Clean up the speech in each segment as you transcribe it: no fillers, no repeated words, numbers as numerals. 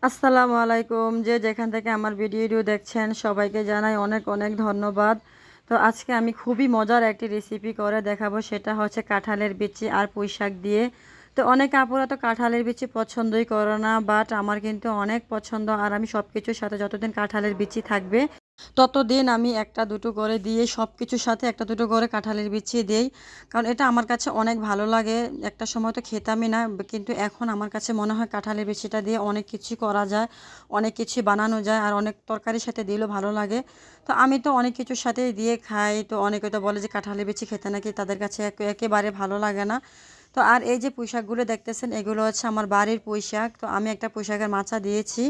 আসসালামু আলাইকুম। যে যেখান থেকে আমার ভিডিও দেখছেন সবাইকে জানাই অনেক অনেক ধন্যবাদ। তো আজকে আমি খুবই মজার একটি রেসিপি করে দেখাবো, সেটা হচ্ছে কাঁঠালের বিচি আর পুঁইশাক দিয়ে। তো অনেক আপুরা তো কাঁঠালের বিচি পছন্দই করে না, বাট আমার কিন্তু অনেক পছন্দ। আর আমি সব কিছুর সাথে যতদিন কাঁঠালের বিচি থাকবে ততদিন আমি একটা দুটো করে দিয়ে সব কিছুর সাথে একটা দুটো করে কাঁঠালের বিচি দেই, কারণ এটা আমার কাছে অনেক ভালো লাগে। একটা সময় তো খেতামই না, কিন্তু এখন আমার কাছে মনে হয় কাঁঠালের বিচিটা দিয়ে অনেক কিছুই করা যায়, অনেক কিছুই বানানো যায়, আর অনেক তরকারির সাথে দিলেও ভালো লাগে। তো আমি তো অনেক কিছুর সাথে দিয়ে খাই। তো অনেকে তো বলে যে কাঁঠালের বিচি খেতে নাকি তাদের কাছে একেবারে ভালো লাগে না। তো আর এই যে পুঁইশাকগুলো দেখতেছেন, এগুলো হচ্ছে আমার বাড়ির পুঁইশাক। তো আমি একটা পুঁইশাকের মাচা দিয়েছি।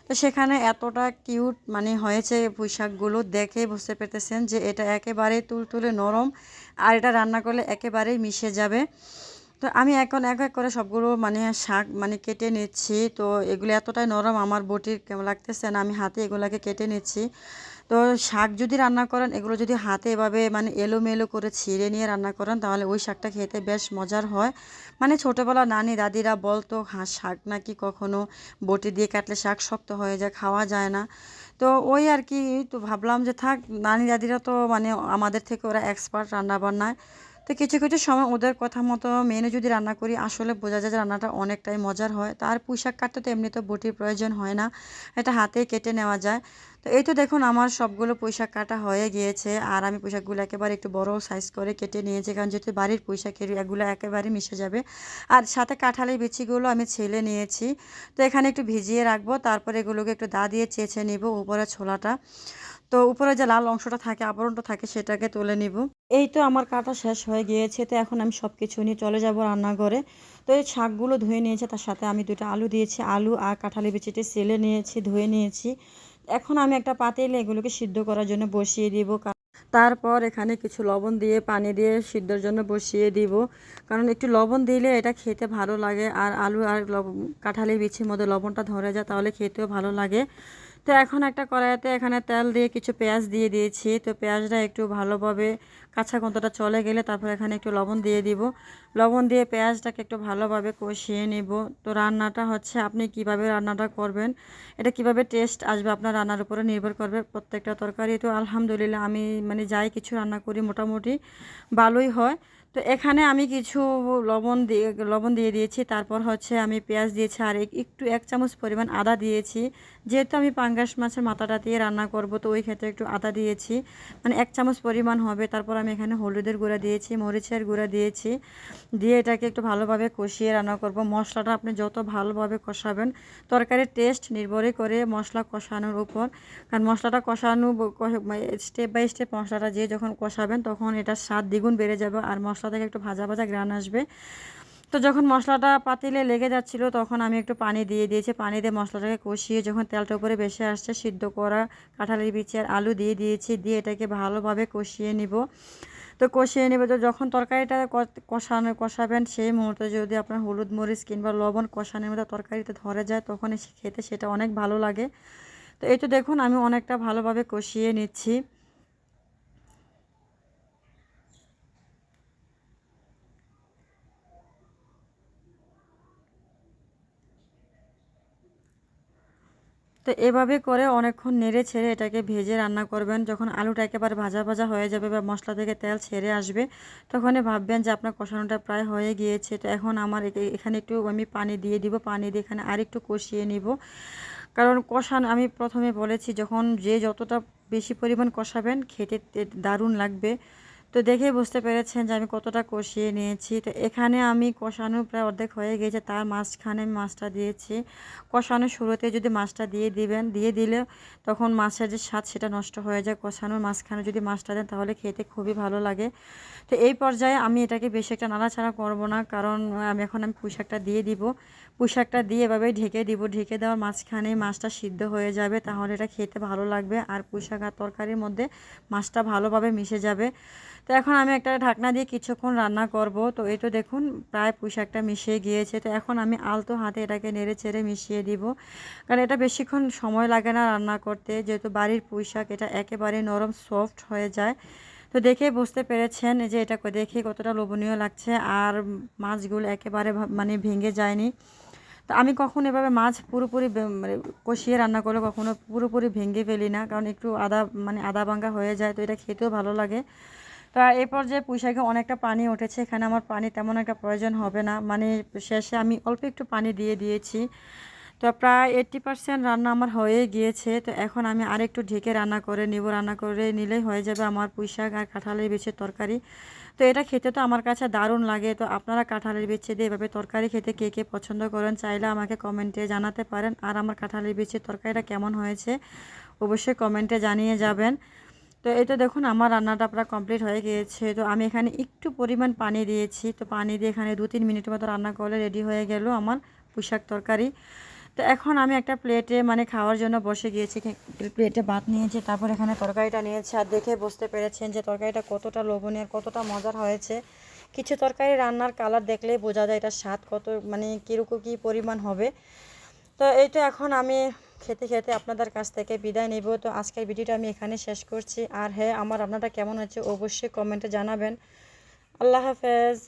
তো সেখানে এতটা কিউট মানে হয়েছে পুঁইশাকগুলো, দেখে বুঝতে পেরেছেন যে এটা একেবারে তুলতুলে নরম, আর এটা রান্না করলে একেবারেই মিশে যাবে। তো আমি এখন এক এক করে সবগুলো মানে শাক মানে কেটে নিচ্ছি। তো এগুলো এতটাই নরম আমার বটির কেমন লাগতেছে না, আমি হাতে এগুলাকে কেটে নিচ্ছি। তো শাক যদি রান্না করেন, এগুলো যদি হাতে এভাবে মানে এলোমেলো করে ছিঁড়ে নিয়ে রান্না করেন, তাহলে ওই শাকটা খেতে বেশ মজার হয়। মানে ছোটোবেলা নানি দাদিরা বলতো শাক নাকি কখনো বটি দিয়ে কাটলে শাক শক্ত হয়ে যায়, খাওয়া যায় না। তো ওই আর কি। তো ভাবলাম যে থাক, নানি দাদিরা তো মানে আমাদের থেকে ওরা এক্সপার্ট রান্না বান্নায়। তো কিছু কিছু সময় ওদের কথা মতো মেনে যদি রান্না করি, আসলে বোঝা যায় যে রান্নাটা অনেকটাই মজার হয়। তার পুঁইশাক কাটতে তো এমনি তো বটির প্রয়োজন হয় না, এটা হাতেই কেটে নেওয়া যায়। তো এই তো দেখুন আমার সবগুলো পুঁইশাক কাটা হয়ে গিয়েছে, আর আমি পুঁইশাকগুলো একেবারে একটু বড় সাইজ করে কেটে নিয়েছি, কারণ যেহেতু বাড়ির পুঁইশাকের এগুলো একেবারে মিশে যাবে। আর সাথে কাঁঠালের বিচিগুলো আমি ছেলে নিয়েছি। তো এখানে একটু ভিজিয়ে রাখবো, তারপরে এগুলোকে একটু দা দিয়ে চেঁচে নিব উপরে ছোলাটা। তো উপরে যে লাল অংশটা থাকে, আবরণটা থাকে, সেটাকে তুলে নিব। এই তো আমার কাটা শেষ হয়ে গিয়েছে। তো এখন আমি সব কিছু নিয়ে চলে যাব রান্নাঘরে। তো এই শাকগুলো ধুয়ে নিয়েছে, তার সাথে আমি দুটো আলু দিয়েছি, আলু আর কাঁঠালি বিচিটি ছেলে নিয়েছি, ধুয়ে নিয়েছি। এখন আমি একটা পাতিলে এগুলোকে সিদ্ধ করার জন্য বসিয়ে দিব। তারপর এখানে কিছু লবণ দিয়ে পানি দিয়ে সিদ্ধর জন্য বসিয়ে দিব, কারণ একটু লবণ দিলে এটা খেতে ভালো লাগে। আর আলু আর কাঁঠালের বিচির মধ্যে লবণটা ধরে যায়, তাহলে খেতেও ভালো লাগে। তো এখন একটা কড়াইতে এখানে তেল দিয়ে কিছু পেঁয়াজ দিয়ে দিয়েছি। তো পেঁয়াজটা একটু ভালোভাবে কাঁচা গন্ধটা চলে গেলে তারপর এখানে একটু লবণ দিয়ে দিব। লবণ দিয়ে পেঁয়াজটাকে একটু ভালোভাবে কষিয়ে নিব। তো রান্নাটা হচ্ছে আপনি কিভাবে রান্নাটা করবেন, এটা কিভাবে টেস্ট আসবে আপনার রান্নার উপরে নির্ভর করবে। প্রত্যেকটা তরকারি তো আলহামদুলিল্লাহ আমি মানে যাই কিছু রান্না করি মোটামুটি ভালোই হয়। তো এখানে আমি কিছু লবণ দিয়ে দিয়েছি, তারপর হচ্ছে আমি পেঁয়াজ দিয়েছি, আর একটু 1 চামচ পরিমাণ আদা দিয়েছি। যেহেতু আমি পাঙ্গাস মাছের মাথাটা দিয়ে রান্না করব, তো ওই ক্ষেত্রে একটু আদা দিয়েছি, মানে 1 চামচ পরিমাণ হবে। তারপর আমি এখানে হলুদের গুঁড়া দিয়েছি, মরিচের গুঁড়া দিয়েছি, দিয়ে এটাকে একটু ভালোভাবে কষিয়ে রান্না করব। মশলাটা আপনি যত ভালোভাবে কষাবেন, তরকারির টেস্ট নির্ভরই করে মশলা কষানোর উপর। কারণ মশলাটা কষানো স্টেপ বাই স্টেপ মশলাটা যে যখন কষাবেন, তখন এটার স্বাদ দ্বিগুণ বেড়ে যাবে, আর মশলা থেকে একটু ভাজা ভাজা ঘ্রাণ আসবে। তো যখন মশলাটা পাতিলে লেগে যাচ্ছিল, তখন আমি একটু পানি দিয়ে দিয়েছি। পানি দিয়ে মশলাটাকে কষিয়ে যখন তেলটা উপরে ভেসে আসছে, সিদ্ধ করা কাঁঠালের বিচি আর আলু দিয়ে দিয়েছি, দিয়ে এটাকে ভালোভাবে কষিয়ে নিব। তো কষিয়ে নেবে, তো যখন তরকারিটা কষাবেন, সেই মুহূর্তে যদি আপনার হলুদ মরিচ কিংবা লবণ কষানোর মধ্যে তরকারিতে ধরে যায়, তখন খেতে সেটা অনেক ভালো লাগে। তো এই তো দেখুন আমি অনেকটা ভালোভাবে কষিয়ে নিচ্ছি। তো এভাবে করে অনেকক্ষণ নেড়ে ছেড়ে এটাকে ভেজে রান্না করবেন। যখন আলুটা একেবারে ভাজা ভাজা হয়ে যাবে বা মশলা থেকে তেল ছেড়ে আসবে, তখনই ভাববেন যে আপনার কষানোটা প্রায় হয়ে গিয়েছে। তো এখন আমার এখানে একটু আমি পানি দিয়ে দিব, পানি দিয়ে এখানে আরেকটু কষিয়ে নিব। কারণ কষানো আমি প্রথমে বলেছি, যখন যে যতটা বেশি পরিমাণ কষাবেন খেতে দারুণ লাগবে। তো দেখেই বুঝতে পেরেছেন যে আমি কতটা কষিয়ে নিয়েছি। তো এখানে আমি কষানো প্রায় অর্ধেক হয়ে গেছে, তার মাঝখানে আমি মাছটা দিয়েছি। কষানোর শুরুতে যদি মাছটা দিয়ে দিলে তখন মাছের যে স্বাদ সেটা নষ্ট হয়ে যায়। কষানোর মাঝখানে যদি মাছটা দেন, তাহলে খেতে খুবই ভালো লাগে। তো এই পর্যায়ে আমি এটাকে বেশি একটা নাড়াচাড়া করব না, কারণ আমি পুঁইশাকটা দিয়ে দিব। পুঁইশাকটা দিয়ে এভাবেই ঢেকে দিব, ঢেকে দেওয়ার মাঝখানে মাছটা সিদ্ধ হয়ে যাবে, তাহলে এটা খেতে ভালো লাগবে, আর পুঁইশাক আর তরকারির মধ্যে মাছটা ভালোভাবে মিশে যাবে। তো এখন আমি একটা ঢাকনা দিয়ে কিছুক্ষণ রান্না করব। তো এই তো দেখুন প্রায় পুঁইশাকটা মিশিয়ে গিয়েছে। তো এখন আমি আলতো হাতে এটাকে নেড়ে চেড়ে মিশিয়ে দিব, কারণ এটা বেশিক্ষণ সময় লাগে না রান্না করতে, যেহেতু বাড়ির পুঁইশাক এটা একেবারে নরম সফট হয়ে যায়। তো দেখেই বুঝতে পেরেছেন যে এটা দেখে কতটা লোভনীয় লাগছে, আর মাছগুলো একেবারে মানে ভেঙে যায়নি। তো আমি কখনো এভাবে মাছ পুরোপুরি মানে কষিয়ে রান্না করলে কখনো পুরোপুরি ভেঙে ফেলি না, কারণ একটু আদা ভাঙ্গা হয়ে যায়, তো এটা খেতেও ভালো লাগে। তো এই পর্যায়ে পুঁইশাকে অনেকটা পানি উঠেছে, এখানে আমার পানি তেমন একটা প্রয়োজন হবে না, মানে শেষে আমি অল্প একটু পানি দিয়ে দিয়েছি। তো প্রায় 80% রান্না আমার হয়ে গিয়েছে। তো এখন আমি আরেকটু ঢেকে রান্না করে নিব, রান্না করে নিলেই হয়ে যাবে আমার পুঁইশাক আর কাঁঠালের বিচির তরকারি। তো এটা খেতে তো আমার কাছে দারুণ লাগে। তো আপনারা কাঁঠালের বিচি দিয়ে এভাবে তরকারি খেতে কে কে পছন্দ করেন চাইলে আমাকে কমেন্টে জানাতে পারেন। আর আমার কাঁঠালের বিচির তরকারিটা কেমন হয়েছে অবশ্যই কমেন্টে জানিয়ে যাবেন। তো এই তো দেখুন আমার রান্নাটা প্রায় কমপ্লিট হয়ে গিয়েছে। তো আমি এখানে একটু পরিমাণ পানি দিয়েছি, তো পানি দিয়ে এখানে 2-3 মিনিটের মতো রান্না করলে রেডি হয়ে গেল আমার পুঁইশাক তরকারি। তো এখন আমি একটা প্লেটে মানে খাওয়ার জন্য বসে গিয়েছি, প্লেটে ভাত নিয়েছি, তারপর এখানে তরকারিটা নিয়েছি। আর দেখে বুঝতে পেরেছেন যে তরকারিটা কতটা লোভনীয়, কতটা মজার হয়েছে। কিছু তরকারি রান্নার কালার দেখলেই বোঝা যায় এটা স্বাদ কত মানে কীরকম কী পরিমাণ হবে। তো এই তো এখন আমি খেতে খেতে আপনাদের কাছ থেকে বিদায় নেব। তো আজকের ভিডিওটা আমি এখানে শেষ করছি। আর হ্যাঁ, আমার রান্নাটা কেমন হয়েছে অবশ্যই কমেন্টে জানাবেন। আল্লাহ হাফেজ।